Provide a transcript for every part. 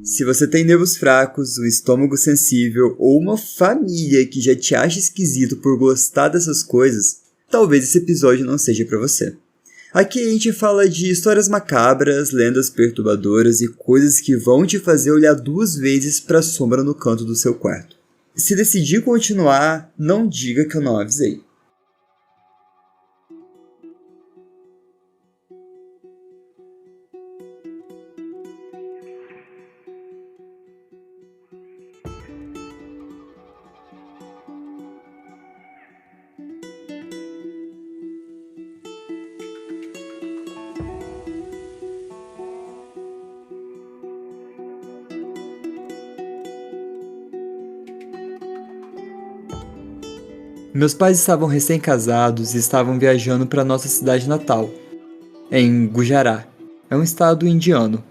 Se você tem nervos fracos, um estômago sensível ou uma família que já te acha esquisito por gostar dessas coisas, talvez esse episódio não seja pra você. Aqui a gente fala de histórias macabras, lendas perturbadoras e coisas que vão te fazer olhar 2 vezes pra sombra no canto do seu quarto. Se decidir continuar, não diga que eu não avisei. Meus pais estavam recém-casados e estavam viajando para nossa cidade natal, em Gujará, é um estado indiano,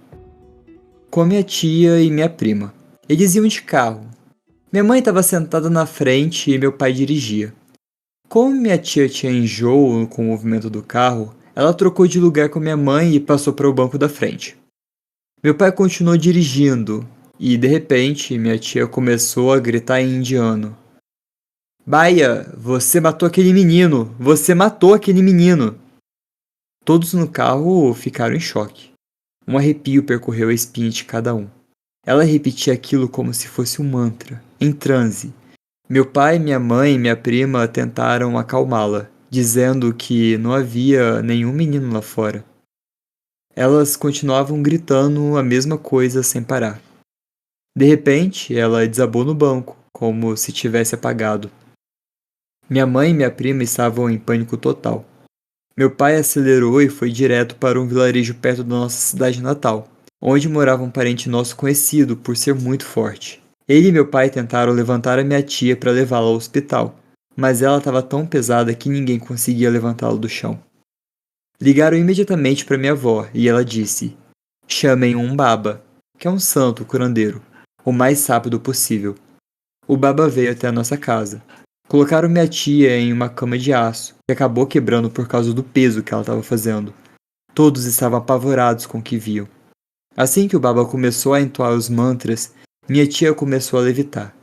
com minha tia e minha prima. Eles iam de carro. Minha mãe estava sentada na frente e meu pai dirigia. Como minha tia tinha enjoo com o movimento do carro, ela trocou de lugar com minha mãe e passou para o banco da frente. Meu pai continuou dirigindo e, de repente, minha tia começou a gritar em indiano. Baia, você matou aquele menino! Você matou aquele menino! Todos no carro ficaram em choque. Um arrepio percorreu a espinha de cada um. Ela repetia aquilo como se fosse um mantra, em transe. Meu pai, minha mãe e minha prima tentaram acalmá-la, dizendo que não havia nenhum menino lá fora. Elas continuavam gritando a mesma coisa sem parar. De repente, ela desabou no banco, como se tivesse apagado. Minha mãe e minha prima estavam em pânico total. Meu pai acelerou e foi direto para um vilarejo perto da nossa cidade natal, onde morava um parente nosso conhecido por ser muito forte. Ele e meu pai tentaram levantar a minha tia para levá-la ao hospital, mas ela estava tão pesada que ninguém conseguia levantá-la do chão. Ligaram imediatamente para minha avó e ela disse: chamem um baba, que é um santo curandeiro, o mais rápido possível. O baba veio até a nossa casa. Colocaram minha tia em uma cama de aço, que acabou quebrando por causa do peso que ela estava fazendo. Todos estavam apavorados com o que viam. Assim que o baba começou a entoar os mantras, minha tia começou a levitar.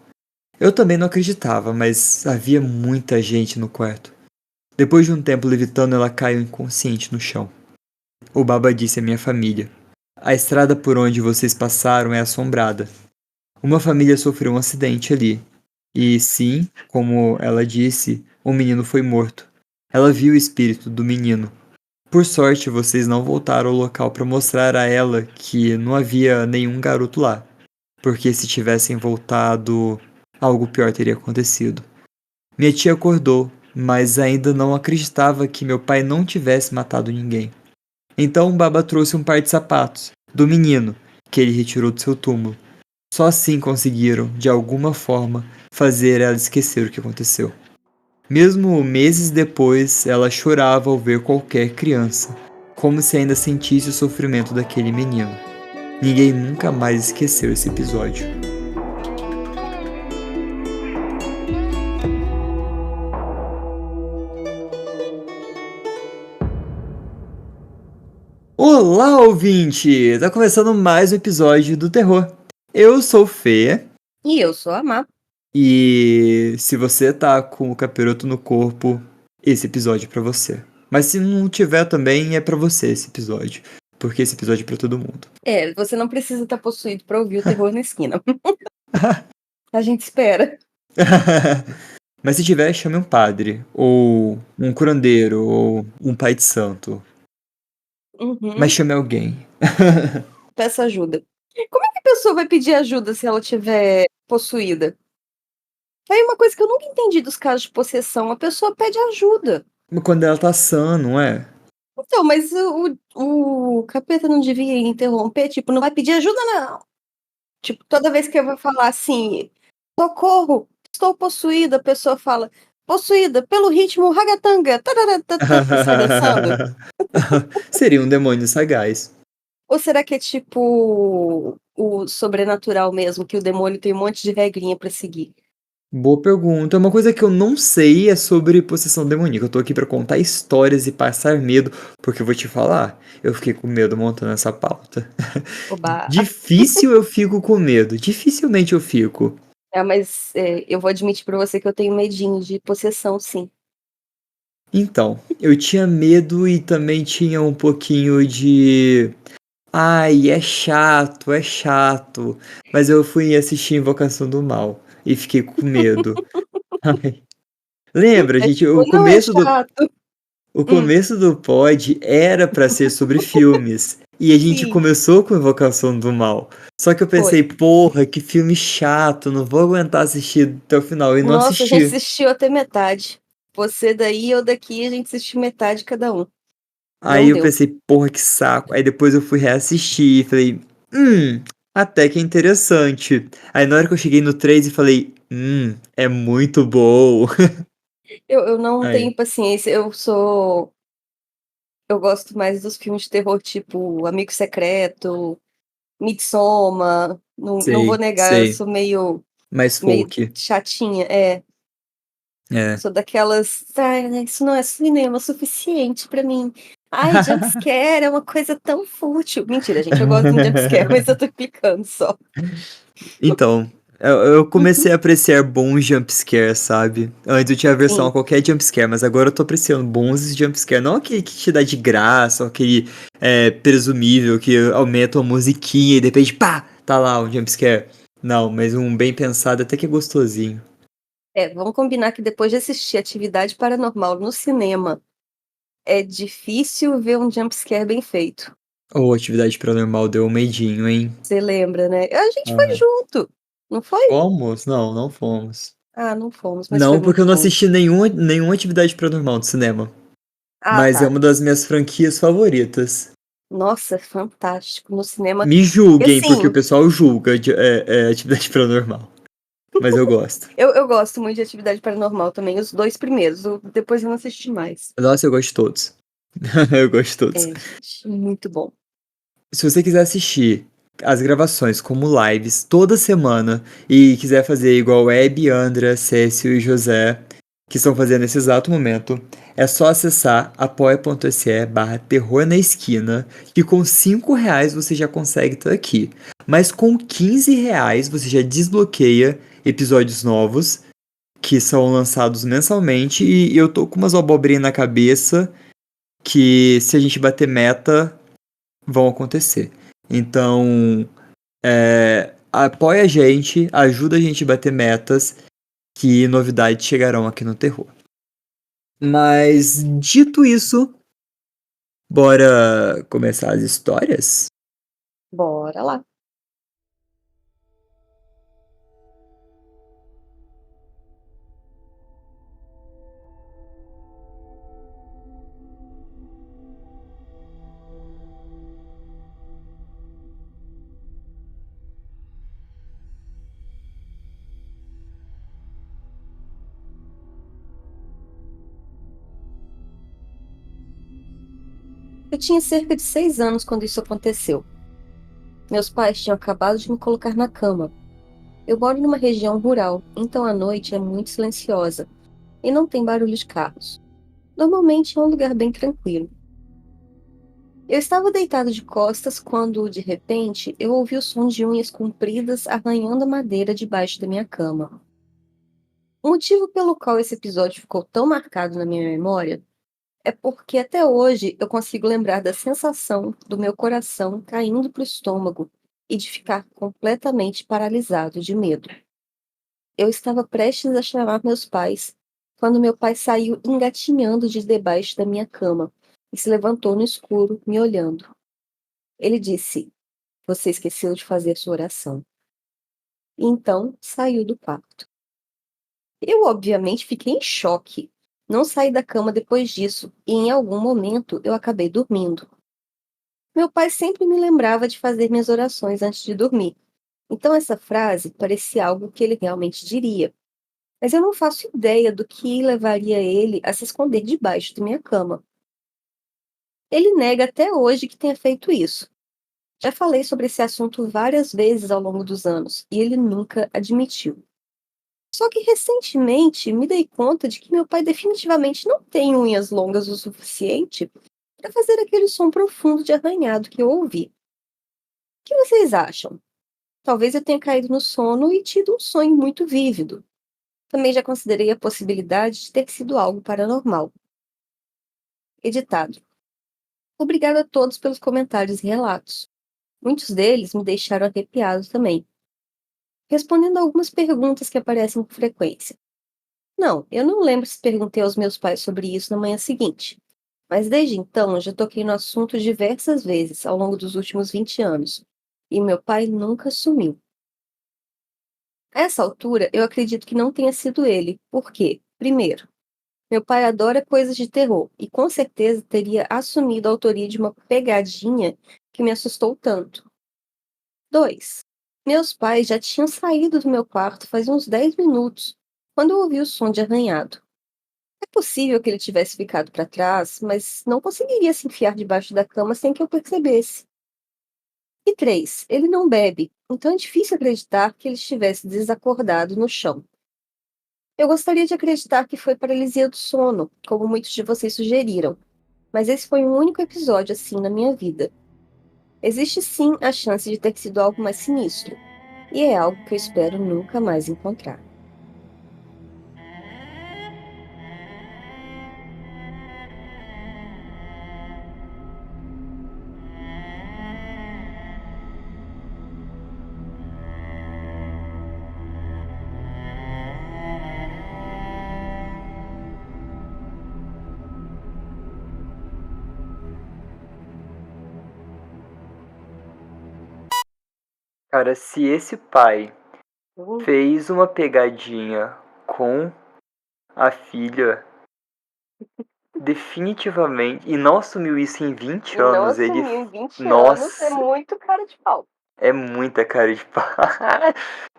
Eu também não acreditava, mas havia muita gente no quarto. Depois de um tempo levitando, ela caiu inconsciente no chão. O baba disse à minha família: a estrada por onde vocês passaram é assombrada. Uma família sofreu um acidente ali. E sim, como ela disse, o menino foi morto. Ela viu o espírito do menino. Por sorte, vocês não voltaram ao local para mostrar a ela que não havia nenhum garoto lá, porque se tivessem voltado, algo pior teria acontecido. Minha tia acordou, mas ainda não acreditava que meu pai não tivesse matado ninguém. Então o Baba trouxe um par de sapatos do menino, que ele retirou do seu túmulo. Só assim conseguiram, de alguma forma, fazer ela esquecer o que aconteceu. Mesmo meses depois, ela chorava ao ver qualquer criança, como se ainda sentisse o sofrimento daquele menino. Ninguém nunca mais esqueceu esse episódio. Olá, ouvinte! Tá começando mais um episódio do Terror. Eu sou o Fê. E eu sou a Má. E se você tá com o capiroto no corpo, esse episódio é pra você. Mas se não tiver também, é pra você esse episódio. Porque esse episódio é pra todo mundo. É, você não precisa estar possuído pra ouvir o terror na esquina. A gente espera. Mas se tiver, chame um padre, ou um curandeiro, ou um pai de santo. Uhum. Mas chame alguém. Peça ajuda. Como é que a pessoa vai pedir ajuda se ela estiver possuída? Aí uma coisa que eu nunca entendi dos casos de possessão, a pessoa pede ajuda. Quando ela tá sã, não é? Então, mas o capeta não devia interromper, tipo, não vai pedir ajuda, não. Tipo, toda vez que eu vou falar assim, socorro, estou possuída, a pessoa fala, possuída pelo ritmo ragatanga, e sai dançando. Seria um demônio sagaz. Ou será que é tipo o sobrenatural mesmo, que o demônio tem um monte de regrinha pra seguir? Boa pergunta. Uma coisa que eu não sei é sobre possessão demoníaca. Eu tô aqui pra contar histórias e passar medo, porque eu vou te falar, eu fiquei com medo montando essa pauta. Oba! Difícil eu fico com medo. Dificilmente eu fico. Mas eu vou admitir pra você que eu tenho medinho de possessão, sim. Então, eu tinha medo e também tinha um pouquinho de. Ai, é chato, é chato. Mas eu fui assistir Invocação do Mal e fiquei com medo. Ai. Lembra, É gente, tipo, não é chato. o Hum, começo do pod era pra ser sobre filmes. E a gente sim, começou com Invocação do Mal. Só que eu foi. pensei, porra, que filme chato, não vou aguentar assistir até o final e não Nossa, a gente assisti. assistiu até metade. Você daí, eu daqui, a gente assistiu metade cada um. Aí Não eu deu. pensei, porra, que saco. Aí depois eu fui reassistir e falei, até que é interessante. Aí na hora que eu cheguei no 3 e falei, é muito bom. Eu não Aí, tenho paciência, eu gosto mais dos filmes de terror, tipo Amigo Secreto, Midsommar. Não vou sei, negar, eu sei. sou Mais meio folk. chatinha. É, É. sou daquelas. Ai, né, isso não é cinema suficiente pra mim. Ai, jumpscare é uma coisa tão fútil. Mentira, gente, eu gosto de jumpscare, mas eu tô clicando só. Então, eu Uhum, comecei a apreciar bons jumpscares, sabe? Antes eu tinha aversão a sim. qualquer jumpscare, mas agora eu tô apreciando bons jumpscares. Não aquele que te dá de graça, ou aquele presumível que aumenta uma musiquinha e de repente, pá, tá lá um jumpscare. Não, mas um bem pensado até que é gostosinho. Vamos combinar que depois de assistir Atividade Paranormal no cinema, é difícil ver um jumpscare bem feito. Ou Atividade Paranormal deu um medinho, hein? Você lembra, né? A gente foi Aham. junto, não foi? Fomos? Não, não fomos. Ah, não fomos, mas foi Não, porque eu muito não bom. assisti nenhuma Atividade Paranormal no cinema. Ah, Mas é tá. uma das minhas franquias favoritas. Nossa, é fantástico. No cinema. Me E julguem, porque o assim, pessoal julga atividade paranormal. Mas eu gosto. eu gosto muito de Atividade Paranormal também, os dois primeiros. Depois eu não assisti mais. Nossa, eu gosto de todos. Eu gosto de todos. É, gente, muito bom. Se você quiser assistir as gravações como lives toda semana e quiser fazer igual Web, Andra, Cécio e José, que estão fazendo nesse exato momento, é só acessar apoia.se/terror na esquina, que com R$ 5 você já consegue estar aqui. Mas com R$ 15 você já desbloqueia episódios novos que são lançados mensalmente e eu tô com umas abobrinhas na cabeça que se a gente bater meta vão acontecer. Então, apoia a gente, ajuda a gente a bater metas que novidades chegarão aqui no terror. Mas dito isso, bora começar as histórias? Bora lá. Eu tinha cerca de 6 anos quando isso aconteceu. Meus pais tinham acabado de me colocar na cama. Eu moro numa região rural, então a noite é muito silenciosa e não tem barulho de carros. Normalmente é um lugar bem tranquilo. Eu estava deitado de costas quando, de repente, eu ouvi o som de unhas compridas arranhando a madeira debaixo da minha cama. O motivo pelo qual esse episódio ficou tão marcado na minha memória é porque até hoje eu consigo lembrar da sensação do meu coração caindo para o estômago e de ficar completamente paralisado de medo. Eu estava prestes a chamar meus pais quando meu pai saiu engatinhando de debaixo da minha cama e se levantou no escuro, me olhando. Ele disse: Você esqueceu de fazer sua oração. E então saiu do quarto. Eu, obviamente, fiquei em choque. Não saí da cama depois disso e, em algum momento, eu acabei dormindo. Meu pai sempre me lembrava de fazer minhas orações antes de dormir. Então, essa frase parecia algo que ele realmente diria. Mas eu não faço ideia do que levaria ele a se esconder debaixo da minha cama. Ele nega até hoje que tenha feito isso. Já falei sobre esse assunto várias vezes ao longo dos anos e ele nunca admitiu. Só que recentemente me dei conta de que meu pai definitivamente não tem unhas longas o suficiente para fazer aquele som profundo de arranhado que eu ouvi. O que vocês acham? Talvez eu tenha caído no sono e tido um sonho muito vívido. Também já considerei a possibilidade de ter sido algo paranormal. Editado. Obrigada a todos pelos comentários e relatos. Muitos deles me deixaram arrepiado também. Respondendo a algumas perguntas que aparecem com frequência. Não, eu não lembro se perguntei aos meus pais sobre isso na manhã seguinte. Mas desde então eu já toquei no assunto diversas vezes ao longo dos últimos 20 anos. E meu pai nunca sumiu. A essa altura, eu acredito que não tenha sido ele. Por quê? Primeiro, meu pai adora coisas de terror e com certeza teria assumido a autoria de uma pegadinha que me assustou tanto. 2. Meus pais já tinham saído do meu quarto faz uns 10 minutos, quando eu ouvi o som de arranhado. É possível que ele tivesse ficado para trás, mas não conseguiria se enfiar debaixo da cama sem que eu percebesse. E 3. Ele não bebe, então é difícil acreditar que ele estivesse desacordado no chão. Eu gostaria de acreditar que foi paralisia do sono, como muitos de vocês sugeriram, mas esse foi um único episódio assim na minha vida. Existe sim a chance de ter sido algo mais sinistro, e é algo que eu espero nunca mais encontrar. Cara, se esse pai Hum, fez uma pegadinha com a filha, definitivamente, e não assumiu isso em 20 E não anos, ele. assumir em 20 anos é Nossa, muito cara de pau. é muita cara de pau.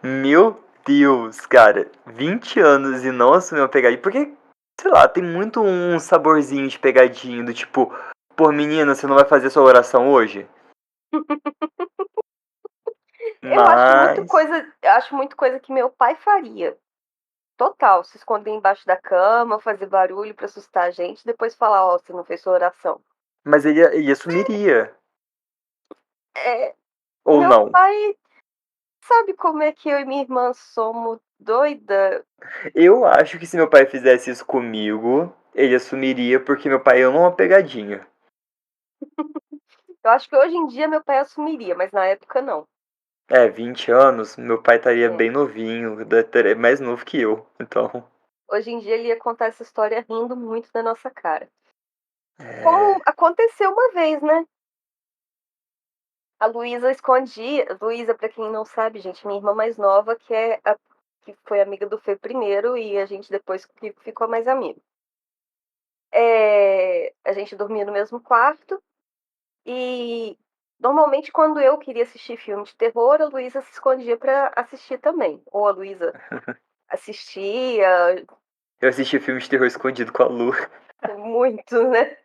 Meu Deus, cara, 20 anos e não assumiu uma pegadinha. Porque, sei lá, tem muito um saborzinho de pegadinha, do tipo, pô, menina, você não vai fazer sua oração hoje? Mas. Eu acho muito coisa que meu pai faria. Total, se esconder embaixo da cama, fazer barulho pra assustar a gente, depois falar, ó, você não fez sua oração. Mas ele assumiria. É, Ou meu não. pai sabe como é que eu e minha irmã somos doida? Eu acho que se meu pai fizesse isso comigo, ele assumiria porque meu pai ama uma pegadinha. Eu acho que hoje em dia meu pai assumiria, mas na época não. É, 20 anos, meu pai estaria É. bem novinho, é mais novo que eu. Então, Hoje em dia ele ia contar essa história rindo muito da nossa cara. Como é. aconteceu uma vez, né? A Luísa escondia. Luísa, pra quem não sabe, gente, minha irmã mais nova, que foi amiga do Fê primeiro e a gente depois que ficou mais amigo. A gente dormia no mesmo quarto e normalmente quando eu queria assistir filme de terror, a Luísa se escondia pra assistir também. Ou a Luísa assistia Eu assisti filme de terror escondido com a Lu. muito, né?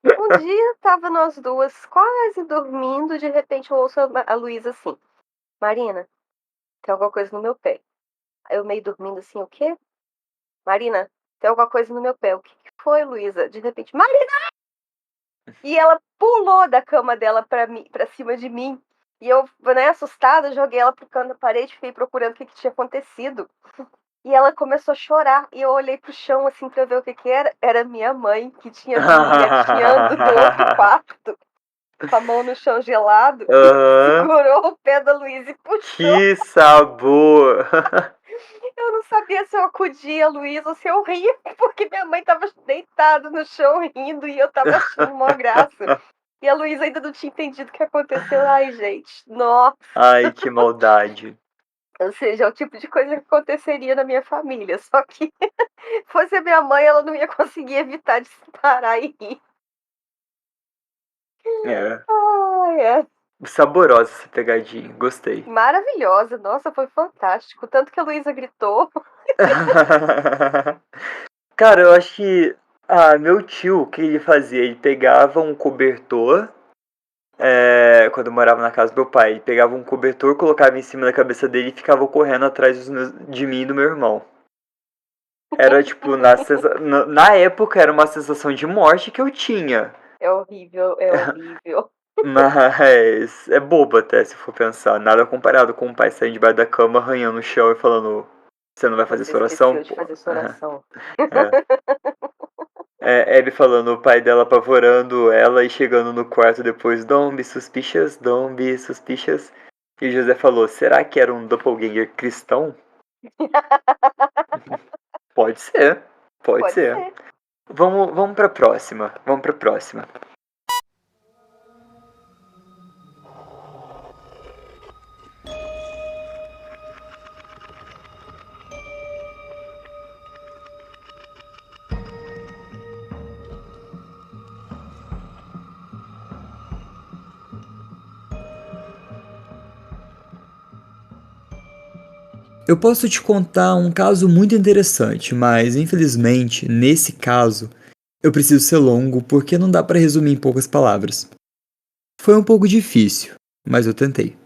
Um dia tava nós duas quase dormindo, de repente eu ouço a Luísa assim: Marina, tem alguma coisa no meu pé. Aí eu meio dormindo assim, o quê? Marina, tem alguma coisa no meu pé. O que foi, Luísa? De repente, Marina! E ela pulou da cama dela pra cima de mim. E eu, né, assustada, joguei ela pro canto da parede, fiquei procurando o que tinha acontecido. E ela começou a chorar. E eu olhei pro chão, assim, pra ver o que era. Era minha mãe, que tinha vindo engatinhando do outro quarto, com a mão no chão gelado, e Aham. segurou o pé da Luísa e puxou. Que sabor! Eu não sabia se eu acudia a Luísa ou se eu ria, porque minha mãe tava deitada no chão rindo e eu tava achando uma graça. E a Luísa ainda não tinha entendido o que aconteceu. Ai, gente, nossa. Ai, que maldade. Ou seja, é o tipo de coisa que aconteceria na minha família. Só que fosse a minha mãe, ela não ia conseguir evitar de se parar e rir. É. Ai, é. Saborosa essa pegadinha, gostei. Maravilhosa. Nossa, foi fantástico. Tanto que a Luísa gritou. Cara, eu acho que. Ah, meu tio, o que ele fazia? Ele pegava um cobertor, quando eu morava na casa do meu pai. Ele pegava um cobertor, colocava em cima da cabeça dele e ficava correndo atrás de mim e do meu irmão. Era tipo, na época era uma sensação de morte que eu tinha. É horrível, é horrível. Mas é bobo até, se for pensar. Nada comparado com o pai saindo debaixo da cama, arranhando o chão e falando: Você não vai fazer sua oração? De fazer sua oração. Abby falando, o pai dela apavorando ela e chegando no quarto depois: Don't be suspicious, don't be suspicious. E José falou: Será que era um doppelganger cristão? Pode ser, pode ser. Vamos pra próxima. Vamos pra próxima. Eu posso te contar um caso muito interessante, mas infelizmente, nesse caso, eu preciso ser longo porque não dá para resumir em poucas palavras. Foi um pouco difícil, mas eu tentei.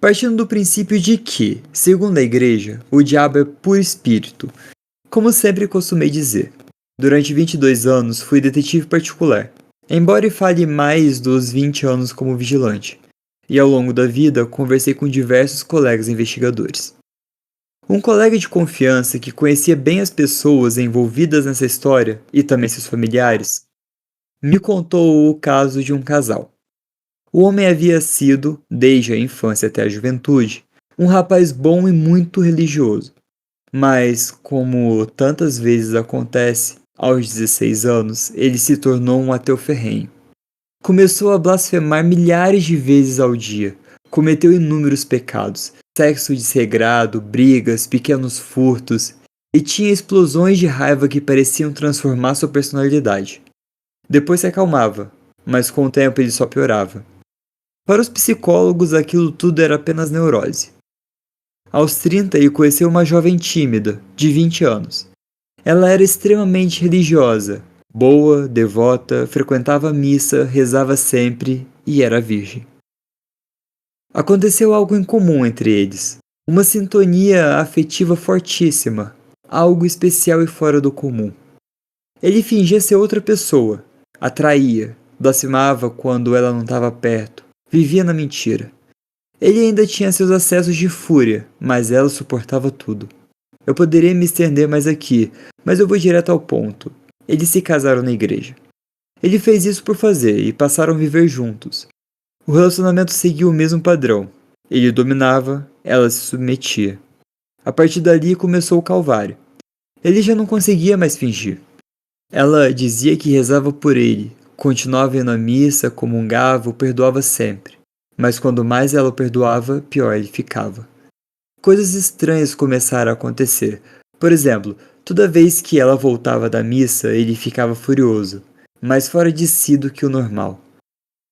Partindo do princípio de que, segundo a igreja, o diabo é puro espírito. Como sempre costumei dizer, durante 22 anos fui detetive particular, embora fale mais dos 20 anos como vigilante, e ao longo da vida conversei com diversos colegas investigadores. Um colega de confiança que conhecia bem as pessoas envolvidas nessa história e também seus familiares, me contou o caso de um casal. O homem havia sido, desde a infância até a juventude, um rapaz bom e muito religioso. Mas, como tantas vezes acontece, aos 16 anos ele se tornou um ateu ferrenho. Começou a blasfemar milhares de vezes ao dia, cometeu inúmeros pecados, sexo desregrado, brigas, pequenos furtos, e tinha explosões de raiva que pareciam transformar sua personalidade. Depois se acalmava, mas com o tempo ele só piorava. Para os psicólogos, aquilo tudo era apenas neurose. Aos 30, ele conheceu uma jovem tímida, de 20 anos. Ela era extremamente religiosa, boa, devota, frequentava a missa, rezava sempre e era virgem. Aconteceu algo em comum entre eles, uma sintonia afetiva fortíssima, algo especial e fora do comum. Ele fingia ser outra pessoa, atraía, blasfemava quando ela não estava perto, vivia na mentira. Ele ainda tinha seus acessos de fúria, mas ela suportava tudo. Eu poderia me estender mais aqui, mas eu vou direto ao ponto. Eles se casaram na igreja. Ele fez isso por fazer e passaram a viver juntos. O relacionamento seguiu o mesmo padrão. Ele dominava, ela se submetia. A partir dali começou o calvário. Ele já não conseguia mais fingir. Ela dizia que rezava por ele, continuava indo à missa, comungava, o perdoava sempre. Mas quando mais ela o perdoava, pior ele ficava. Coisas estranhas começaram a acontecer. Por exemplo, toda vez que ela voltava da missa, ele ficava furioso, mais fora de si do que o normal.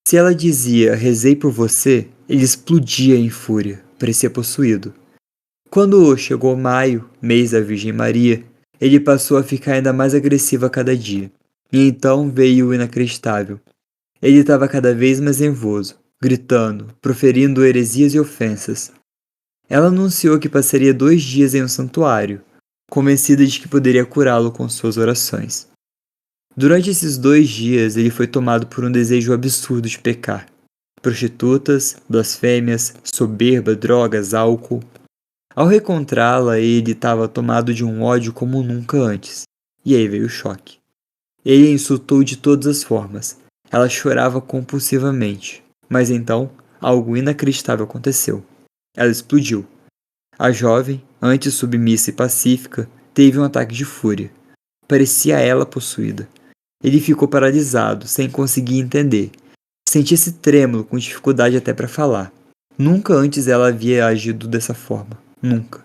Se ela dizia, rezei por você, ele explodia em fúria, parecia possuído. Quando chegou maio, mês da Virgem Maria, ele passou a ficar ainda mais agressivo a cada dia. E então veio o inacreditável. Ele estava cada vez mais nervoso, gritando, proferindo heresias e ofensas. Ela anunciou que passaria 2 dias em um santuário, convencida de que poderia curá-lo com suas orações. Durante esses 2 dias, ele foi tomado por um desejo absurdo de pecar. Prostitutas, blasfêmias, soberba, drogas, álcool. Ao reencontrá-la, ele estava tomado de um ódio como nunca antes. E aí veio o choque. Ele a insultou de todas as formas. Ela chorava compulsivamente. Mas então, algo inacreditável aconteceu. Ela explodiu. A jovem, antes submissa e pacífica, teve um ataque de fúria. Parecia ela possuída. Ele ficou paralisado, sem conseguir entender. Sentia-se trêmulo, com dificuldade até para falar. Nunca antes ela havia agido dessa forma. Nunca.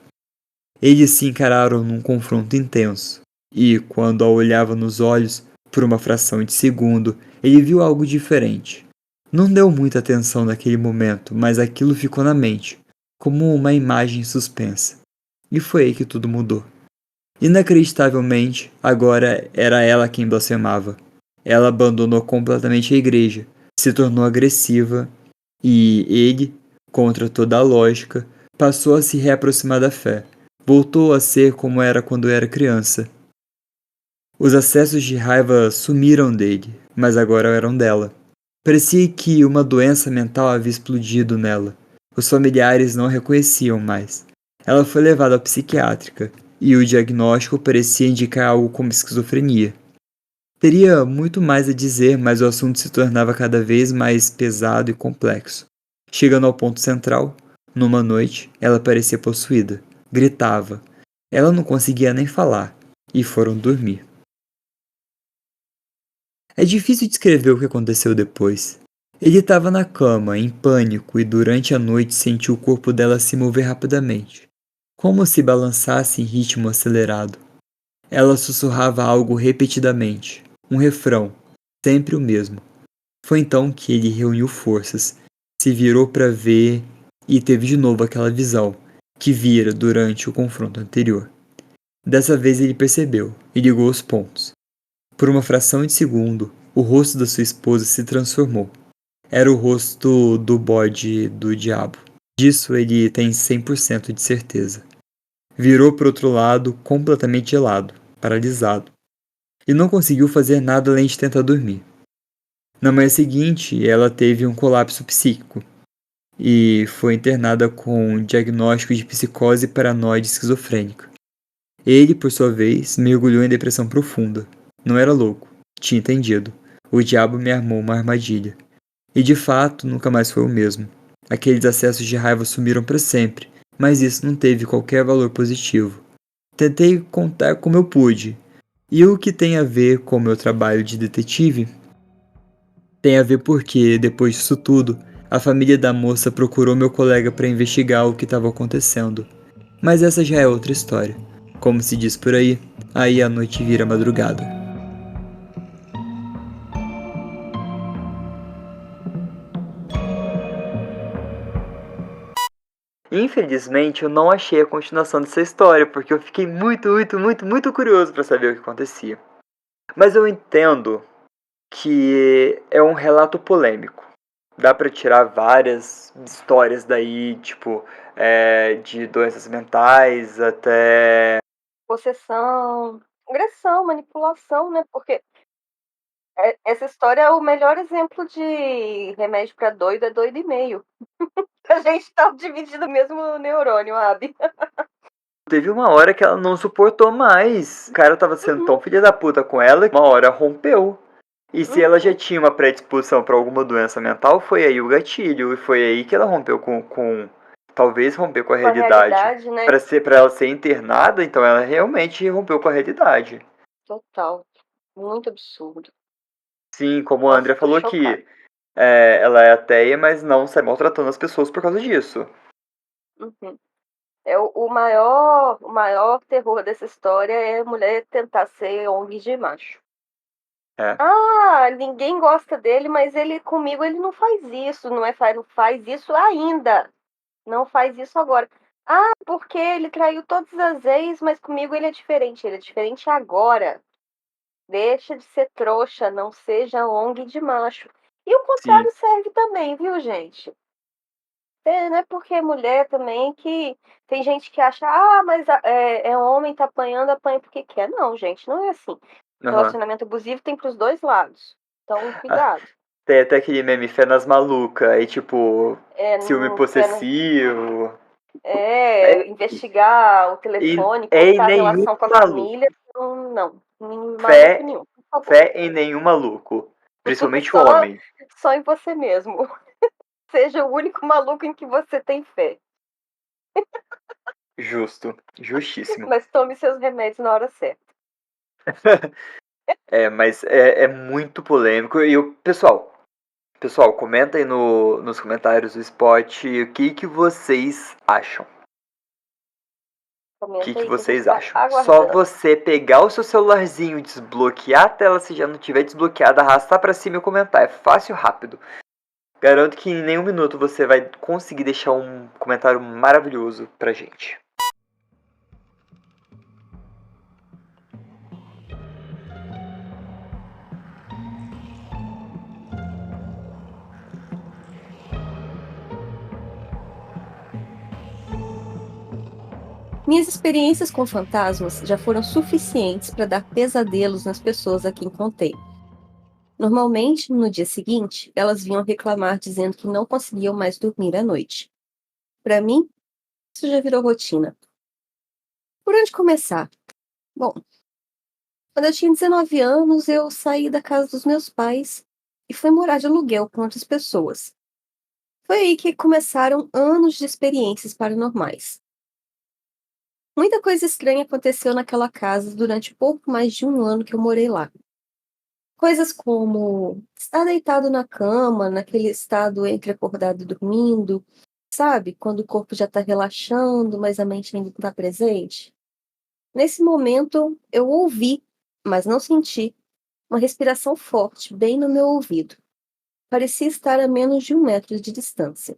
Eles se encararam num confronto intenso. E, quando a olhava nos olhos, por uma fração de segundo, ele viu algo diferente. Não deu muita atenção naquele momento, mas aquilo ficou na mente, como uma imagem suspensa. E foi aí que tudo mudou. Inacreditavelmente, agora era ela quem blasfemava. Ela abandonou completamente a igreja, se tornou agressiva e ele, contra toda a lógica, passou a se reaproximar da fé. Voltou a ser como era quando era criança. Os acessos de raiva sumiram dele, mas agora eram dela. Parecia que uma doença mental havia explodido nela. Os familiares não a reconheciam mais. Ela foi levada à psiquiátrica e o diagnóstico parecia indicar algo como esquizofrenia. Teria muito mais a dizer, mas o assunto se tornava cada vez mais pesado e complexo. Chegando ao ponto central, numa noite, ela parecia possuída. Gritava. Ela não conseguia nem falar. E foram dormir. É difícil descrever o que aconteceu depois. Ele estava na cama, em pânico, e durante a noite sentiu o corpo dela se mover rapidamente, como se balançasse em ritmo acelerado. Ela sussurrava algo repetidamente, um refrão, sempre o mesmo. Foi então que ele reuniu forças, se virou para ver e teve de novo aquela visão que vira durante o confronto anterior. Dessa vez ele percebeu e ligou os pontos. Por uma fração de segundo, o rosto da sua esposa se transformou. Era o rosto do bode do diabo. Disso ele tem 100% de certeza. Virou para o outro lado completamente gelado, paralisado, e não conseguiu fazer nada além de tentar dormir. Na manhã seguinte, ela teve um colapso psíquico e foi internada com um diagnóstico de psicose paranoide esquizofrênica. Ele, por sua vez, mergulhou em depressão profunda. Não era louco, tinha entendido. O diabo me armou uma armadilha. E de fato, nunca mais foi o mesmo. Aqueles acessos de raiva sumiram para sempre, mas isso não teve qualquer valor positivo. Tentei contar como eu pude. E o que tem a ver com o meu trabalho de detetive? Tem a ver porque, depois disso tudo, a família da moça procurou meu colega para investigar o que estava acontecendo. Mas essa já é outra história. Como se diz por aí a noite vira madrugada. Infelizmente, eu não achei a continuação dessa história, porque eu fiquei muito curioso para saber o que acontecia. Mas eu entendo que é um relato polêmico. Dá para tirar várias histórias daí, tipo, de doenças mentais até. Possessão, agressão, manipulação, né? Porque essa história é o melhor exemplo de remédio pra doido, é doido e meio. A gente tá dividindo o mesmo neurônio, Abi. Teve uma hora que ela não suportou mais. O cara tava sendo tão filha da puta com ela que uma hora rompeu. E se ela já tinha uma predisposição para alguma doença mental, foi aí o gatilho. E foi aí que ela rompeu com talvez romper com a realidade. Né? Para ela ser internada, então ela realmente rompeu com a realidade. Total. Muito absurdo. Sim, como a Nossa, Andrea tô falou chocada. aqui, ela é ateia, mas não sai maltratando as pessoas por causa disso. Uhum. É o maior terror dessa história é a mulher tentar ser ONG de macho. É. Ah, ninguém gosta dele, mas ele comigo ele não faz isso, não faz isso ainda. Não faz isso agora. Ah, porque ele traiu todas as ex, mas comigo ele é diferente. Ele é diferente agora. Deixa de ser trouxa, não seja ONG de macho. E o Sim. contrário serve também, viu, gente? Não é porque é mulher também que tem gente que acha, mas é homem, tá apanhando, apanha porque quer. Não, gente, não é assim. Uhum. Relacionamento abusivo tem pros dois lados. Então, cuidado. Tem até aquele meme fé nas malucas, aí tipo, ciúme Não, possessivo. investigar o telefone, Em cortar a nenhum relação com a maluco. família, não, maluco Fé, nenhum, por favor. fé em nenhum maluco. Principalmente Só, homem. só em você mesmo. Seja o único maluco em que você tem fé. Justo. Justíssimo. Mas tome seus remédios na hora certa. Mas é muito polêmico. E o pessoal, comenta aí nos comentários do Spot o que vocês acham. O Comenta que aí que a gente vocês tá acham? Só aguardando. você pegar o seu celularzinho, desbloquear a tela se já não tiver desbloqueada, arrastar pra cima e comentar. É fácil e rápido. Garanto que em nenhum minuto você vai conseguir deixar um comentário maravilhoso pra gente. Minhas experiências com fantasmas já foram suficientes para dar pesadelos nas pessoas a quem contei. Normalmente, no dia seguinte, elas vinham reclamar dizendo que não conseguiam mais dormir à noite. Para mim, isso já virou rotina. Por onde começar? Bom, quando eu tinha 19 anos, eu saí da casa dos meus pais e fui morar de aluguel com outras pessoas. Foi aí que começaram anos de experiências paranormais. Muita coisa estranha aconteceu naquela casa durante pouco mais de um ano que eu morei lá. Coisas como estar deitado na cama, naquele estado entre acordado e dormindo, sabe? Quando o corpo já está relaxando, mas a mente ainda está presente. Nesse momento, eu ouvi, mas não senti, uma respiração forte bem no meu ouvido. Parecia estar a menos de 1 metro de distância.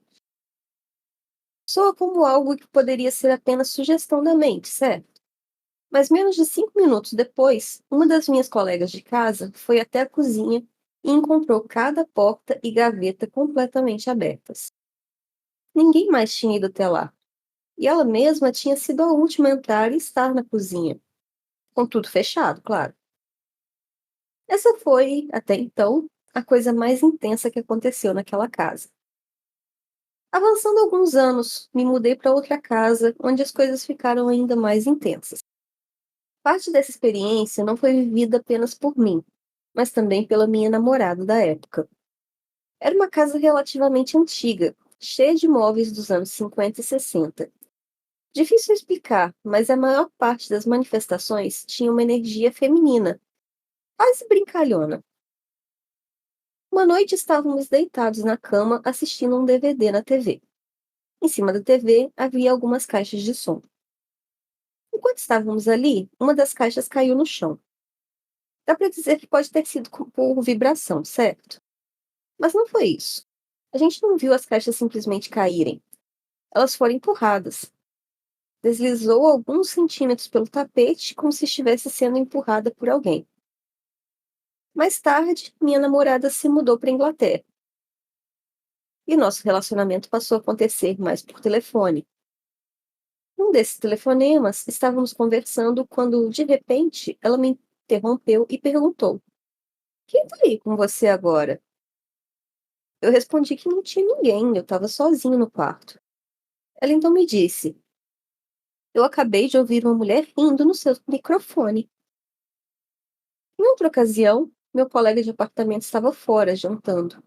Soa como algo que poderia ser apenas sugestão da mente, certo? Mas menos de 5 minutos depois, uma das minhas colegas de casa foi até a cozinha e encontrou cada porta e gaveta completamente abertas. Ninguém mais tinha ido até lá, e ela mesma tinha sido a última a entrar e estar na cozinha, com tudo fechado, claro. Essa foi, até então, a coisa mais intensa que aconteceu naquela casa. Avançando alguns anos, me mudei para outra casa, onde as coisas ficaram ainda mais intensas. Parte dessa experiência não foi vivida apenas por mim, mas também pela minha namorada da época. Era uma casa relativamente antiga, cheia de móveis dos anos 50 e 60. Difícil explicar, mas a maior parte das manifestações tinha uma energia feminina, quase brincalhona. Uma noite estávamos deitados na cama assistindo um DVD na TV. Em cima da TV havia algumas caixas de som. Enquanto estávamos ali, uma das caixas caiu no chão. Dá para dizer que pode ter sido por vibração, certo? Mas não foi isso. A gente não viu as caixas simplesmente caírem. Elas foram empurradas. Deslizou alguns centímetros pelo tapete, como se estivesse sendo empurrada por alguém. Mais tarde, minha namorada se mudou para a Inglaterra. E nosso relacionamento passou a acontecer mais por telefone. Num desses telefonemas, estávamos conversando quando, de repente, ela me interrompeu e perguntou: Quem tá aí com você agora? Eu respondi que não tinha ninguém, eu estava sozinho no quarto. Ela então me disse: Eu acabei de ouvir uma mulher rindo no seu microfone. Em outra ocasião, meu colega de apartamento estava fora jantando.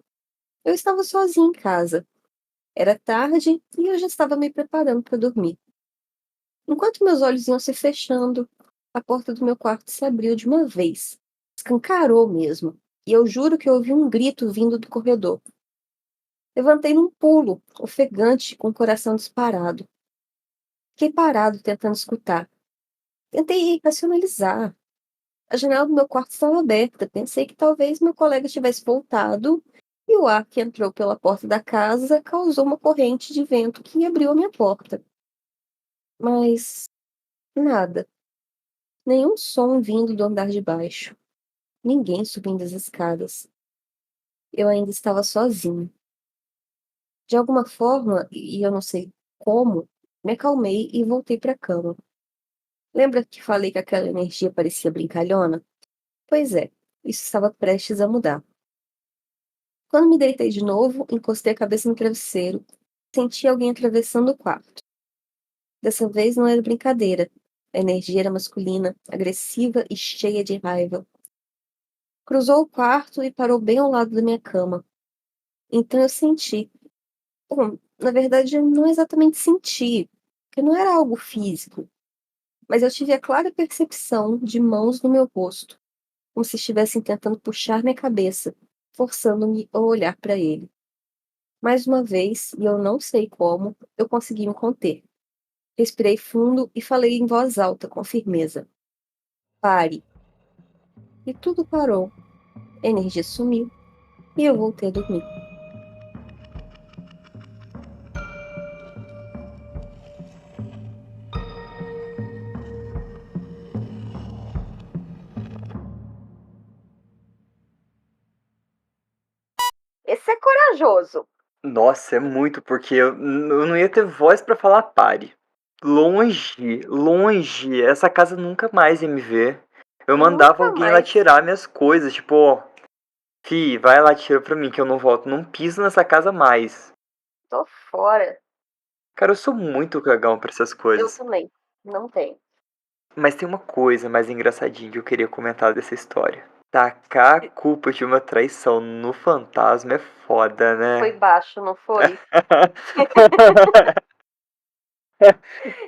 Eu estava sozinha em casa. Era tarde e eu já estava me preparando para dormir. Enquanto meus olhos iam se fechando, a porta do meu quarto se abriu de uma vez. Escancarou mesmo. E eu juro que eu ouvi um grito vindo do corredor. Levantei num pulo, ofegante, com o coração disparado. Fiquei parado, tentando escutar. Tentei racionalizar. A janela do meu quarto estava aberta. Pensei que talvez meu colega tivesse voltado e o ar que entrou pela porta da casa causou uma corrente de vento que abriu a minha porta. Mas nada. Nenhum som vindo do andar de baixo. Ninguém subindo as escadas. Eu ainda estava sozinho. De alguma forma, e eu não sei como, me acalmei e voltei para a cama. Lembra que falei que aquela energia parecia brincalhona? Pois é, isso estava prestes a mudar. Quando me deitei de novo, encostei a cabeça no travesseiro. Senti alguém atravessando o quarto. Dessa vez não era brincadeira. A energia era masculina, agressiva e cheia de raiva. Cruzou o quarto e parou bem ao lado da minha cama. Então eu senti. Bom, na verdade, eu não exatamente senti, porque não era algo físico, mas eu tive a clara percepção de mãos no meu rosto, como se estivessem tentando puxar minha cabeça, forçando-me a olhar para ele. Mais uma vez, e eu não sei como, eu consegui me conter. Respirei fundo e falei em voz alta, com firmeza: Pare. E tudo parou. A energia sumiu e eu voltei a dormir. Esse é corajoso. Nossa, é muito, porque eu não ia ter voz pra falar pare. Longe, longe. Essa casa nunca mais ia me ver. Eu mandava Nunca alguém lá mais. tirar minhas coisas, tipo, ó, fi, vai lá, tira pra mim que eu não volto. Não piso nessa casa mais. Tô fora. Cara, eu sou muito cagão pra essas Eu coisas. também. Não tem. Mas tem uma coisa mais engraçadinha que eu queria comentar dessa história. Tacar a culpa de uma traição no fantasma é foda, Foi né? baixo, não foi?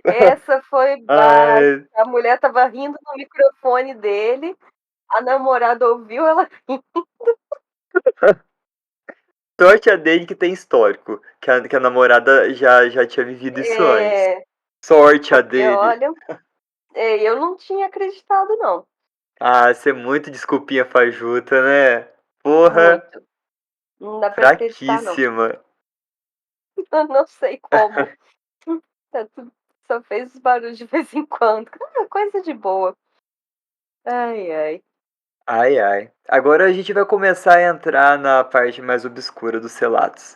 Essa foi baixa. Ai, A mulher tava rindo no microfone dele. A namorada ouviu ela. sorte a dele que tem histórico. Que a namorada já tinha vivido isso antes. É, Sorte a porque dele. olha, eu não tinha acreditado, não. Ah, você é muito desculpinha fajuta, né? Porra, Muito. Não dá pra acreditar, não. fraquíssima. Eu não sei como. Só fez os barulhos de vez em quando. Coisa de boa. Ai, ai. Ai, ai. Agora a gente vai começar a entrar na parte mais obscura dos relatos.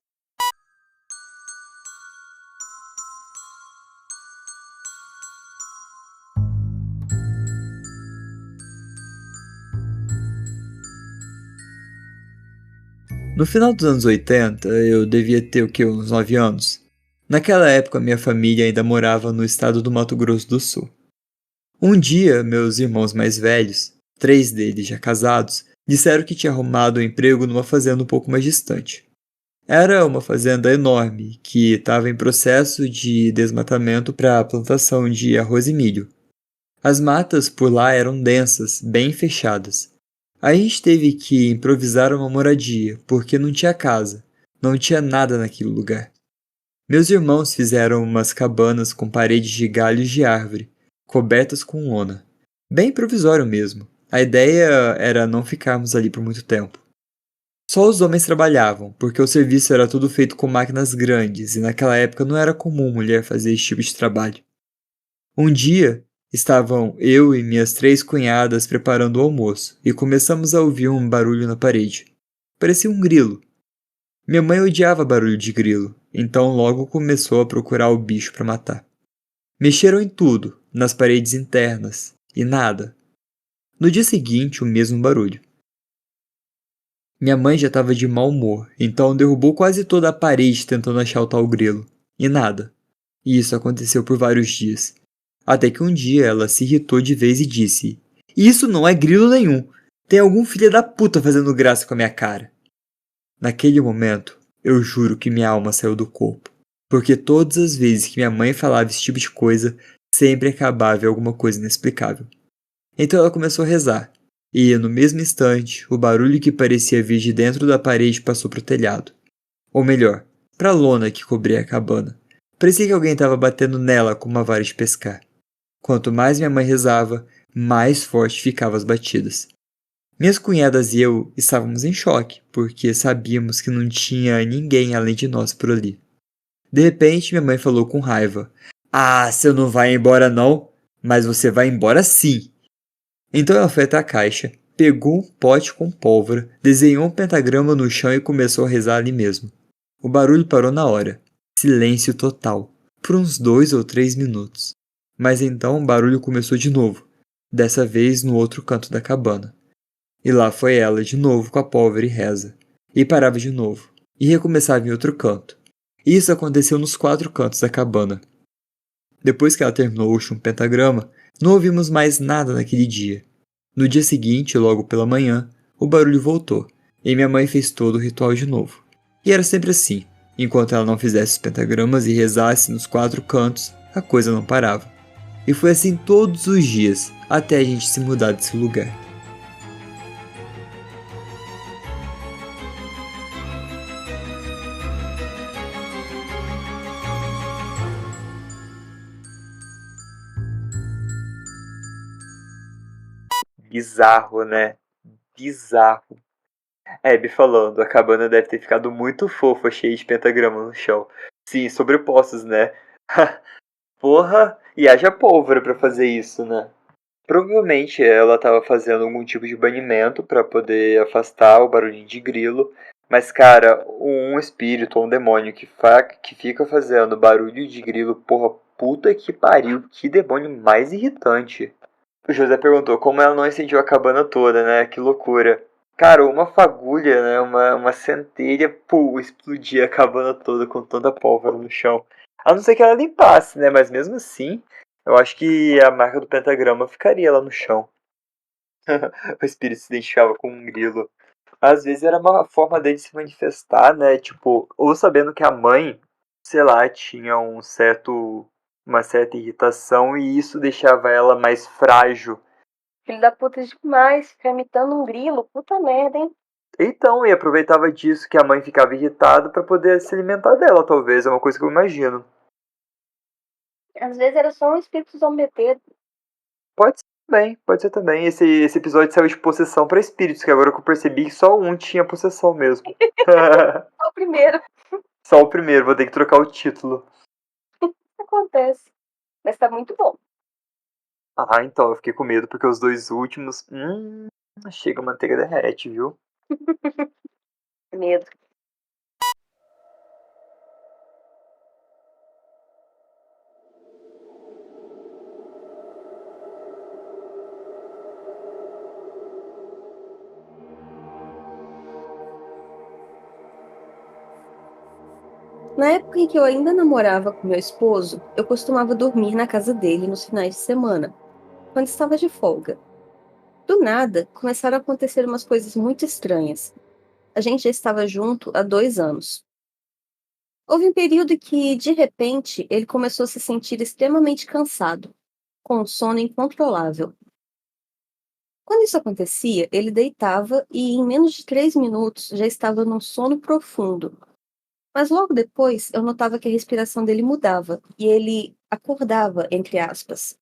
No final dos anos 80, eu devia ter o que, uns 9 anos. Naquela época, minha família ainda morava no estado do Mato Grosso do Sul. Um dia, meus irmãos mais velhos, 3 deles já casados, disseram que tinha arrumado um emprego numa fazenda um pouco mais distante. Era uma fazenda enorme que estava em processo de desmatamento para a plantação de arroz e milho. As matas por lá eram densas, bem fechadas. A gente teve que improvisar uma moradia, porque não tinha casa, não tinha nada naquele lugar. Meus irmãos fizeram umas cabanas com paredes de galhos de árvore, cobertas com lona. Bem provisório mesmo. A ideia era não ficarmos ali por muito tempo. Só os homens trabalhavam, porque o serviço era tudo feito com máquinas grandes e naquela época não era comum mulher fazer esse tipo de trabalho. Um dia, estavam eu e minhas 3 cunhadas preparando o almoço e começamos a ouvir um barulho na parede. Parecia um grilo. Minha mãe odiava barulho de grilo, então logo começou a procurar o bicho para matar. Mexeram em tudo, nas paredes internas, e nada. No dia seguinte, o mesmo barulho. Minha mãe já estava de mau humor, então derrubou quase toda a parede tentando achar o tal grilo, e nada. E isso aconteceu por vários dias. Até que um dia ela se irritou de vez e disse: Isso não é grilo nenhum. Tem algum filho da puta fazendo graça com a minha cara. Naquele momento, eu juro que minha alma saiu do corpo. Porque todas as vezes que minha mãe falava esse tipo de coisa, sempre acabava em alguma coisa inexplicável. Então ela começou a rezar. E, no mesmo instante, o barulho que parecia vir de dentro da parede passou para o telhado. Ou melhor, para a lona que cobria a cabana. Parecia que alguém estava batendo nela com uma vara de pescar. Quanto mais minha mãe rezava, mais forte ficavam as batidas. Minhas cunhadas e eu estávamos em choque, porque sabíamos que não tinha ninguém além de nós por ali. De repente, minha mãe falou com raiva: Ah, você não vai embora não? Mas você vai embora sim. Então ela foi até a caixa, pegou um pote com pólvora, desenhou um pentagrama no chão e começou a rezar ali mesmo. O barulho parou na hora. Silêncio total, por uns 2 ou 3 minutos. Mas então o barulho começou de novo, dessa vez no outro canto da cabana. E lá foi ela de novo com a pólvora e reza. E parava de novo, e recomeçava em outro canto. E isso aconteceu nos 4 cantos da cabana. Depois que ela terminou o último pentagrama, não ouvimos mais nada naquele dia. No dia seguinte, logo pela manhã, o barulho voltou, e minha mãe fez todo o ritual de novo. E era sempre assim. Enquanto ela não fizesse os pentagramas e rezasse nos 4 cantos, a coisa não parava. E foi assim todos os dias, até a gente se mudar desse lugar. Bizarro, né? Bizarro. Abby falando, a cabana deve ter ficado muito fofa, cheia de pentagrama no chão. Sim, sobrepostos, né? Porra, e haja pólvora pra fazer isso, né? Provavelmente ela estava fazendo algum tipo de banimento para poder afastar o barulhinho de grilo. Mas, cara, um espírito ou um demônio que fica fazendo barulho de grilo, porra, Puta que pariu, que demônio mais irritante. O José perguntou como ela não incendiou a cabana toda, né? Que loucura. Cara, uma fagulha, né? Uma centelha, pô, explodia a cabana toda com tanta pólvora no chão. A não ser que ela limpasse, né? Mas mesmo assim, eu acho que a marca do pentagrama ficaria lá no chão. O espírito se identificava com um grilo. Às vezes era uma forma dele se manifestar, né? Tipo, ou sabendo que a mãe, sei lá, tinha uma certa irritação e isso deixava ela mais frágil. Filho da puta demais, ficar imitando um grilo. Puta merda, hein? Então, e aproveitava disso que a mãe ficava irritada pra poder se alimentar dela, talvez. É uma coisa que eu imagino. Às vezes era só um espírito zombeteiro. Pode ser também. Esse episódio saiu de possessão pra espíritos, que agora que eu percebi que só um tinha possessão mesmo. Só o primeiro. Só o primeiro, vou ter que trocar o título. Acontece. Mas tá muito bom. Ah, então, eu fiquei com medo porque os dois últimos. Chega a manteiga derrete, viu? Medo. Na época em que eu ainda namorava com meu esposo, eu costumava dormir na casa dele nos finais de semana, quando estava de folga. Do nada, começaram a acontecer umas coisas muito estranhas. A gente já estava junto há 2 anos. Houve um período que, de repente, ele começou a se sentir extremamente cansado, com um sono incontrolável. Quando isso acontecia, ele deitava e, em menos de 3 minutos, já estava num sono profundo. Mas logo depois, eu notava que a respiração dele mudava e ele acordava, entre aspas.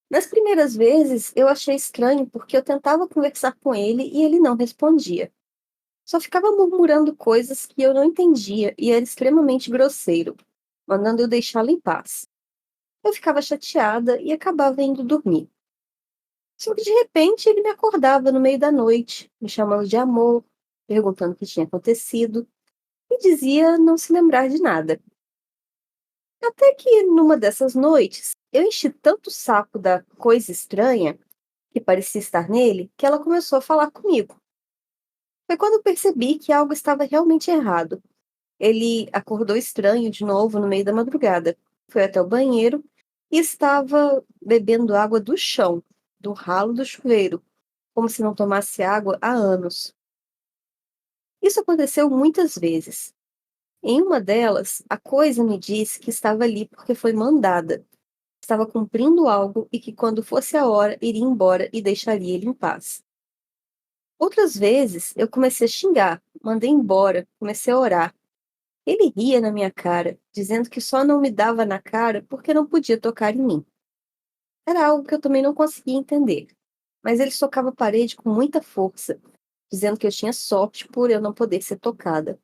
Nas primeiras vezes, eu achei estranho porque eu tentava conversar com ele e ele não respondia. Só ficava murmurando coisas que eu não entendia e era extremamente grosseiro, mandando eu deixá-lo em paz. Eu ficava chateada e acabava indo dormir. Só que de repente ele me acordava no meio da noite, me chamando de amor, perguntando o que tinha acontecido, e dizia não se lembrar de nada. Até que, numa dessas noites, eu enchi tanto o saco da coisa estranha, que parecia estar nele, que ela começou a falar comigo. Foi quando eu percebi que algo estava realmente errado. Ele acordou estranho de novo no meio da madrugada. Foi até o banheiro e estava bebendo água do chão, do ralo do chuveiro, como se não tomasse água há anos. Isso aconteceu muitas vezes. Em uma delas, a coisa me disse que estava ali porque foi mandada. Estava cumprindo algo e que quando fosse a hora iria embora e deixaria ele em paz. Outras vezes, eu comecei a xingar, mandei embora, comecei a orar. Ele ria na minha cara, dizendo que só não me dava na cara porque não podia tocar em mim. Era algo que eu também não conseguia entender, mas ele socava a parede com muita força, dizendo que eu tinha sorte por eu não poder ser tocada.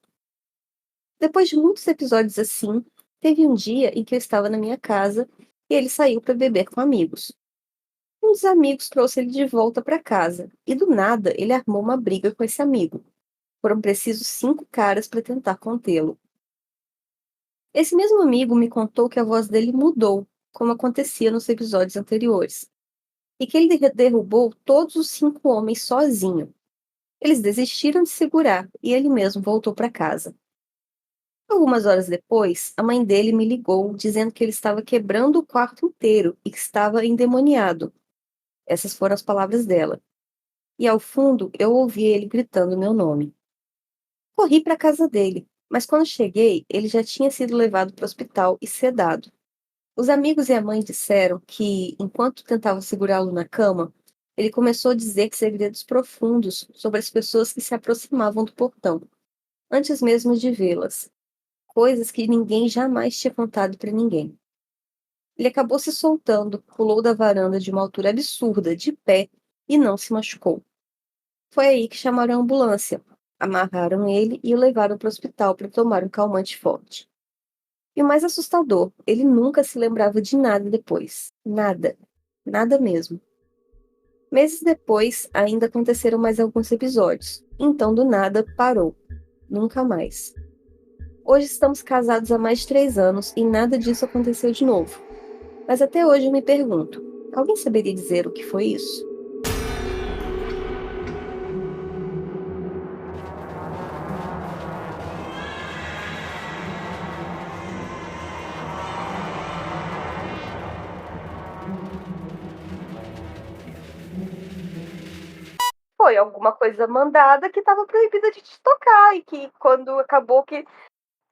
Depois de muitos episódios assim, teve um dia em que eu estava na minha casa e ele saiu para beber com amigos. Um dos amigos trouxe ele de volta para casa e do nada ele armou uma briga com esse amigo. Foram precisos 5 caras para tentar contê-lo. Esse mesmo amigo me contou que a voz dele mudou, como acontecia nos episódios anteriores, e que ele derrubou todos os 5 homens sozinho. Eles desistiram de segurar e ele mesmo voltou para casa. Algumas horas depois, a mãe dele me ligou dizendo que ele estava quebrando o quarto inteiro e que estava endemoniado. Essas foram as palavras dela. E ao fundo eu ouvi ele gritando meu nome. Corri para a casa dele, mas quando cheguei, ele já tinha sido levado para o hospital e sedado. Os amigos e a mãe disseram que, enquanto tentavam segurá-lo na cama, ele começou a dizer segredos profundos sobre as pessoas que se aproximavam do portão, antes mesmo de vê-las, coisas que ninguém jamais tinha contado para ninguém. Ele acabou se soltando, pulou da varanda de uma altura absurda, de pé, e não se machucou. Foi aí que chamaram a ambulância, amarraram ele e o levaram para o hospital para tomar um calmante forte. E o mais assustador, ele nunca se lembrava de nada depois. Nada. Nada mesmo. Meses depois, ainda aconteceram mais alguns episódios. Então, do nada, parou. Nunca mais. Hoje estamos casados há mais de 3 anos e nada disso aconteceu de novo. Mas até hoje eu me pergunto, alguém saberia dizer o que foi isso? Foi alguma coisa mandada que estava proibida de te tocar e que quando acabou que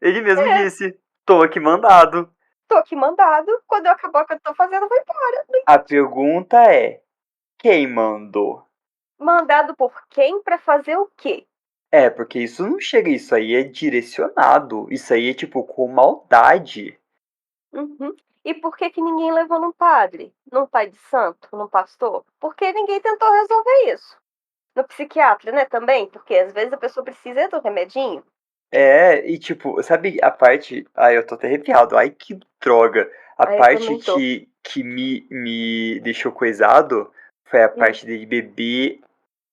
Ele mesmo disse, tô aqui mandado. tô aqui mandado, quando acabou o que eu tô fazendo, eu vou embora. A pergunta é, quem mandou? Mandado por quem pra fazer o quê? É, porque isso não chega, isso aí é direcionado. Isso aí é tipo com maldade. Uhum. E por que que ninguém levou num padre? Num pai de santo? Num pastor? Porque ninguém tentou resolver isso. No psiquiatra, né, também? Porque às vezes a pessoa precisa do remedinho. É, e tipo, sabe a parte. Ai, eu tô até arrepiado. Ai, que droga. A Aí eu parte também tô. que me deixou coisado foi a Hum, parte dele beber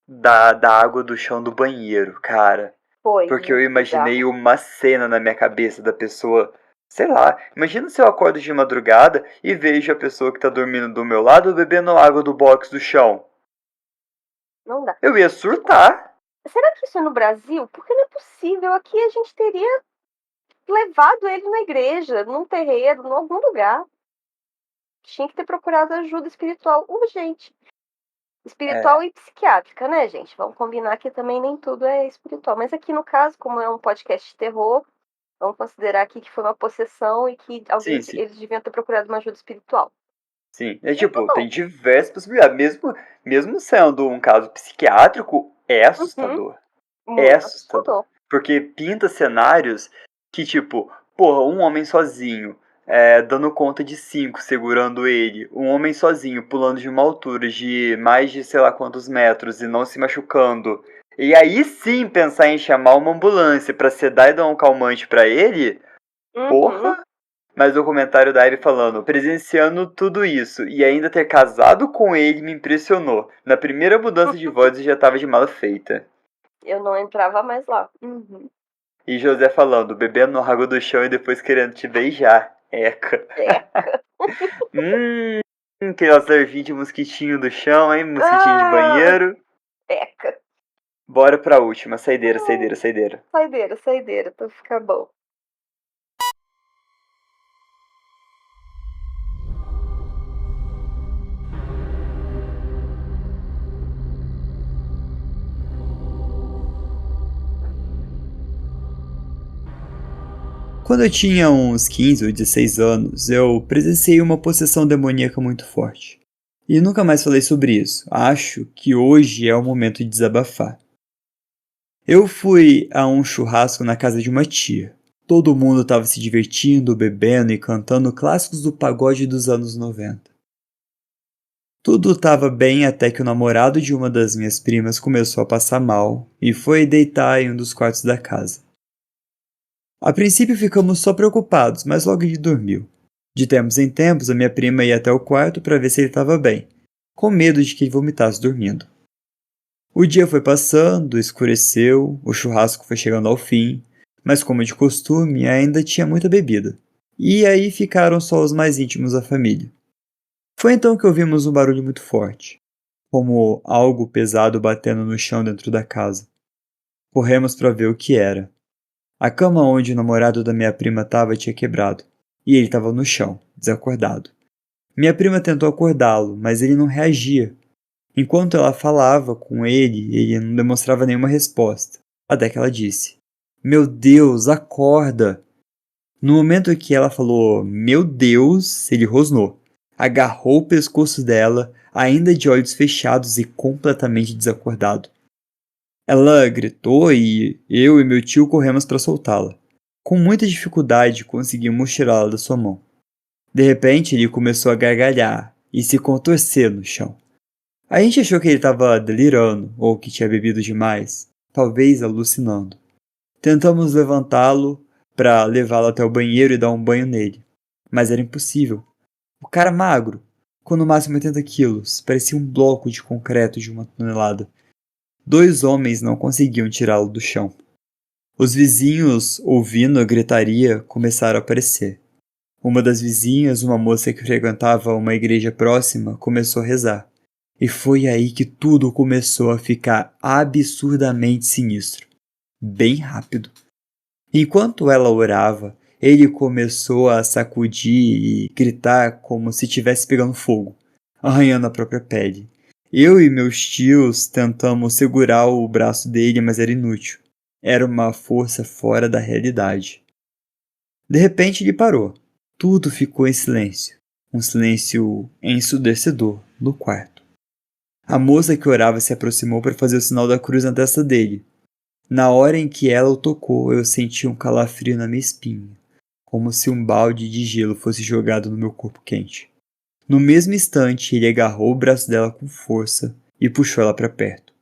da água do chão do banheiro, cara. foi Porque eu muito imaginei bizarro. uma cena na minha cabeça da pessoa. Sei lá, imagina se eu acordo de madrugada e vejo a pessoa que tá dormindo do meu lado bebendo água do box do chão. Não dá. Eu ia Tipo, surtar. será que isso é no Brasil? Porque não é possível. Aqui a gente teria levado ele na igreja, num terreiro, em algum lugar. Tinha que ter procurado ajuda espiritual urgente. É, Espiritual e psiquiátrica, né, gente? Vamos combinar que também nem tudo é espiritual. Mas aqui no caso, como é um podcast de terror, vamos considerar aqui que foi uma possessão e que sim, sim. eles deviam ter procurado uma ajuda espiritual. Sim, é E tá tipo, tem bom. diversas possibilidades. Mesmo sendo um caso psiquiátrico, é Uhum, assustador. É muito assustador. assustador. Porque pinta cenários que, tipo, porra, um homem sozinho, dando conta de cinco, segurando ele. Um homem sozinho, pulando de uma altura de mais de sei lá quantos metros e não se machucando. E aí sim pensar em chamar uma ambulância pra sedar e dar um calmante pra ele, Uhum. porra. Mas o comentário da Ivy falando, presenciando tudo isso e ainda ter casado com ele me impressionou. Na primeira mudança de voz eu já tava de mala feita. Eu não entrava mais lá. Uhum. E José falando, bebendo no água do chão e depois querendo te beijar. Eca. É. Aquele servinho de mosquitinho do chão, hein? Mosquitinho de Ah, banheiro. eca. Bora pra última. Saideira, saideira, saideira. Saideira, saideira, pra ficar bom. Quando eu tinha uns 15 ou 16 anos, eu presenciei uma possessão demoníaca muito forte. E nunca mais falei sobre isso. Acho que hoje é o momento de desabafar. Eu fui a um churrasco na casa de uma tia. Todo mundo estava se divertindo, bebendo e cantando clássicos do pagode dos anos 90. Tudo estava bem até que o namorado de uma das minhas primas começou a passar mal e foi deitar em um dos quartos da casa. A princípio ficamos só preocupados, mas logo ele dormiu. De tempos em tempos, a minha prima ia até o quarto para ver se ele estava bem, com medo de que ele vomitasse dormindo. O dia foi passando, escureceu, o churrasco foi chegando ao fim, mas como de costume, ainda tinha muita bebida. E aí ficaram só os mais íntimos da família. Foi então que ouvimos um barulho muito forte, como algo pesado batendo no chão dentro da casa. Corremos para ver o que era. A cama onde o namorado da minha prima estava tinha quebrado, e ele estava no chão, desacordado. Minha prima tentou acordá-lo, mas ele não reagia. Enquanto ela falava com ele não demonstrava nenhuma resposta, até que ela disse: Meu Deus, acorda! No momento que ela falou Meu Deus, ele rosnou, agarrou o pescoço dela, ainda de olhos fechados e completamente desacordado. Ela gritou e eu e meu tio corremos para soltá-la. Com muita dificuldade conseguimos tirá-la da sua mão. De repente ele começou a gargalhar e se contorcer no chão. A gente achou que ele estava delirando ou que tinha bebido demais, talvez alucinando. Tentamos levantá-lo para levá-lo até o banheiro e dar um banho nele, mas era impossível. O cara magro, com no máximo 80 quilos, parecia um bloco de concreto de 1 tonelada. 2 homens não conseguiam tirá-lo do chão. Os vizinhos, ouvindo a gritaria, começaram a aparecer. Uma das vizinhas, uma moça que frequentava uma igreja próxima, começou a rezar. E foi aí que tudo começou a ficar absurdamente sinistro. Bem rápido. Enquanto ela orava, ele começou a sacudir e gritar como se estivesse pegando fogo, arranhando a própria pele. Eu e meus tios tentamos segurar o braço dele, mas era inútil. Era uma força fora da realidade. De repente ele parou. Tudo ficou em silêncio. Um silêncio ensurdecedor no quarto. A moça que orava se aproximou para fazer o sinal da cruz na testa dele. Na hora em que ela o tocou, eu senti um calafrio na minha espinha, como se um balde de gelo fosse jogado no meu corpo quente. No mesmo instante, ele agarrou o braço dela com força e puxou ela para perto,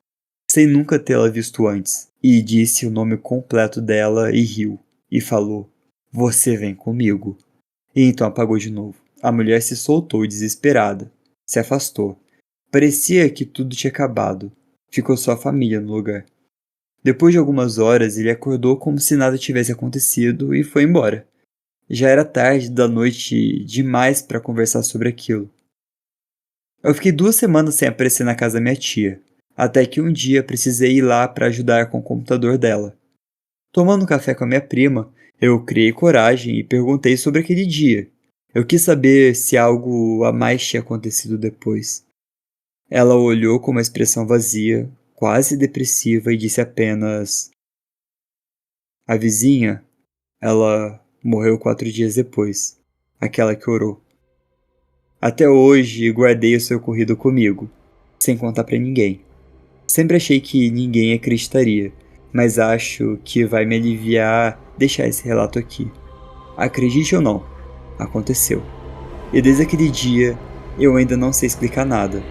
sem nunca tê-la visto antes, e disse o nome completo dela e riu, e falou: "Você vem comigo." E então apagou de novo. A mulher se soltou desesperada, se afastou. Parecia que tudo tinha acabado. Ficou só a família no lugar. Depois de algumas horas, ele acordou como se nada tivesse acontecido e foi embora. Já era tarde da noite demais para conversar sobre aquilo. Eu fiquei 2 semanas sem aparecer na casa da minha tia, até que um dia precisei ir lá para ajudar com o computador dela. Tomando café com a minha prima, eu criei coragem e perguntei sobre aquele dia. Eu quis saber se algo a mais tinha acontecido depois. Ela olhou com uma expressão vazia, quase depressiva, e disse apenas: "A vizinha, ela morreu 4 dias depois, aquela que orou. Até hoje guardei o seu ocorrido comigo, sem contar pra ninguém. Sempre achei que ninguém acreditaria, mas acho que vai me aliviar deixar esse relato aqui. Acredite ou não, aconteceu. E desde aquele dia eu ainda não sei explicar nada,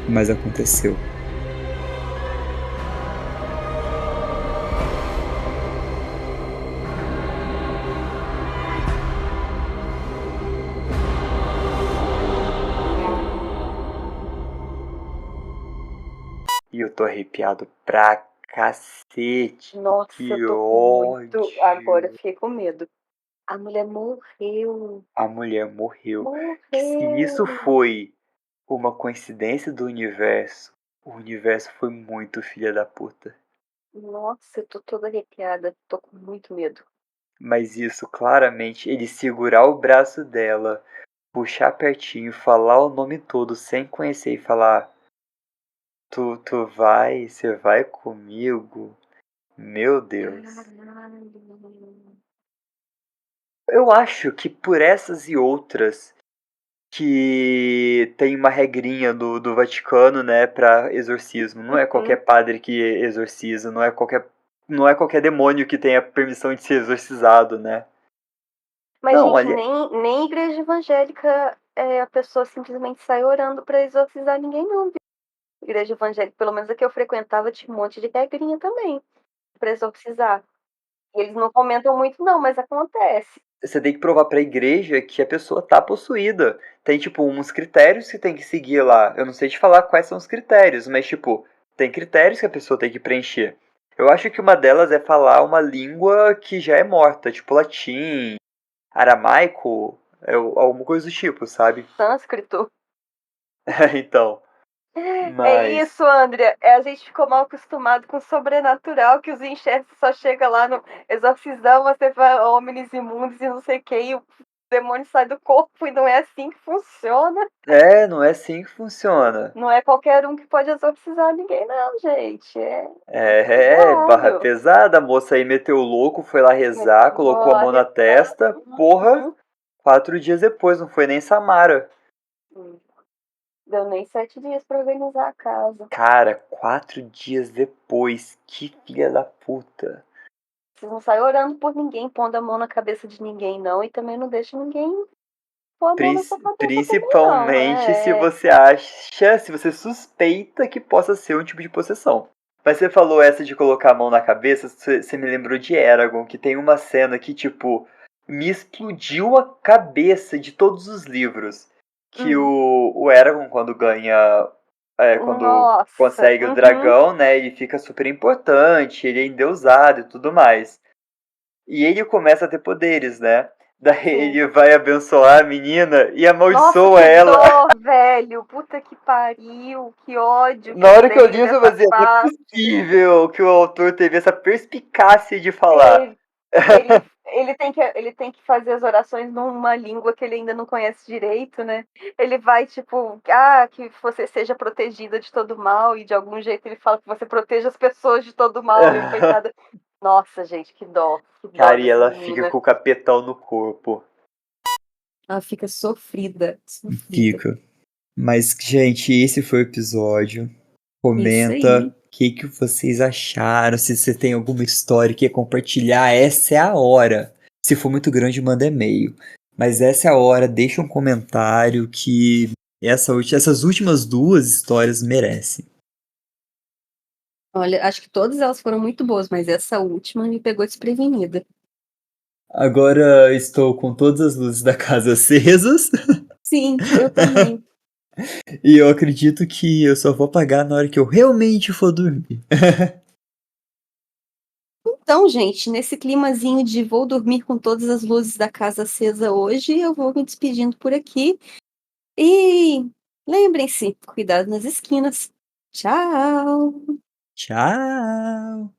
mas aconteceu." E eu tô arrepiado pra cacete. Nossa, Que eu tô com muito. ódio. Agora eu fiquei com medo. A mulher morreu. A mulher morreu. Que se isso Morreu. foi uma coincidência do universo, o universo foi muito filha da puta. Nossa, eu tô toda arrepiada. Tô com muito medo. Mas isso, claramente, ele segurar o braço dela, puxar pertinho, falar o nome todo sem conhecer e falar: você vai comigo? Meu Deus. Caralho. Eu acho que por essas e outras que tem uma regrinha do Vaticano, né, pra exorcismo. Não é qualquer padre que exorciza, não é qualquer demônio que tenha permissão de ser exorcizado, né? Mas, Não, gente, olha, nem igreja evangélica a pessoa simplesmente sai orando pra exorcizar ninguém, não, viu? Igreja evangélica, pelo menos a que eu frequentava, tinha um monte de regrinha também pra exorcizar. E eles não comentam muito, não, mas acontece. você tem que provar pra igreja que a pessoa tá possuída. Tem, tipo, uns critérios que tem que seguir lá. Eu não sei te falar quais são os critérios, mas, tipo, tem critérios que a pessoa tem que preencher. Eu acho que uma delas é falar uma língua que já é morta, tipo latim, aramaico, alguma coisa do tipo, sabe? Sânscrito. Então, É mas isso, Andrea. A gente ficou mal acostumado com o sobrenatural, que os enxertos só chega lá no exorcizão, você vai homens imundos e não sei o que, e o demônio sai do corpo e não é assim que funciona. não é assim que funciona. Não é qualquer um que pode exorcizar ninguém, não, gente. Barra Pesado. pesada, a moça aí meteu o louco, foi lá rezar, colocou a mão na testa, porra, 4 dias depois, não foi nem Samara. Deu nem 7 dias pra organizar a casa. Cara, 4 dias depois, que filha da puta. Vocês não saem orando por ninguém, pondo a mão na cabeça de ninguém, não. E também não deixa ninguém pôr a mão na sua cabeça também, não. Principalmente se você acha, se você suspeita que possa ser um tipo de possessão. Mas você falou essa de colocar a mão na cabeça, você me lembrou de Eragon, que tem uma cena que, tipo, me explodiu a cabeça de todos os livros. Que o Eragon, quando ganha. Quando Nossa. consegue o dragão, né? Ele fica super importante, ele é endeusado e tudo mais. E ele começa a ter poderes, né? Daí Sim. ele vai abençoar a menina e Nossa, amaldiçoa que ela. dó, velho. Puta que pariu. Que ódio Na que eu hora que eu tenho li isso, eu dessa falei, não é parte. possível que o autor teve essa perspicácia de falar. Ele, ele tem que fazer as orações numa língua que ele ainda não conhece direito, né? Ele vai, tipo, que você seja protegida de todo mal, e de algum jeito ele fala que você proteja as pessoas de todo mal, e coitada. Nossa, gente, que dó Cara, e dessa ela fica menina. com o capetão no corpo. Ela fica sofrida. Fica. Mas, gente, esse foi o episódio. Isso Comenta aí. o que vocês acharam. Se você tem alguma história que quer compartilhar, essa é a hora. Se for muito grande, manda e-mail. Mas essa é a hora, deixa um comentário que essas últimas duas histórias merecem. Olha, acho que todas elas foram muito boas, mas essa última me pegou desprevenida. Agora estou com todas as luzes da casa acesas. Sim, eu também. E eu acredito que eu só vou apagar na hora que eu realmente for dormir. Então, gente, nesse climazinho de vou dormir com todas as luzes da casa acesa hoje, eu vou me despedindo por aqui. E lembrem-se, cuidado nas esquinas. Tchau! Tchau!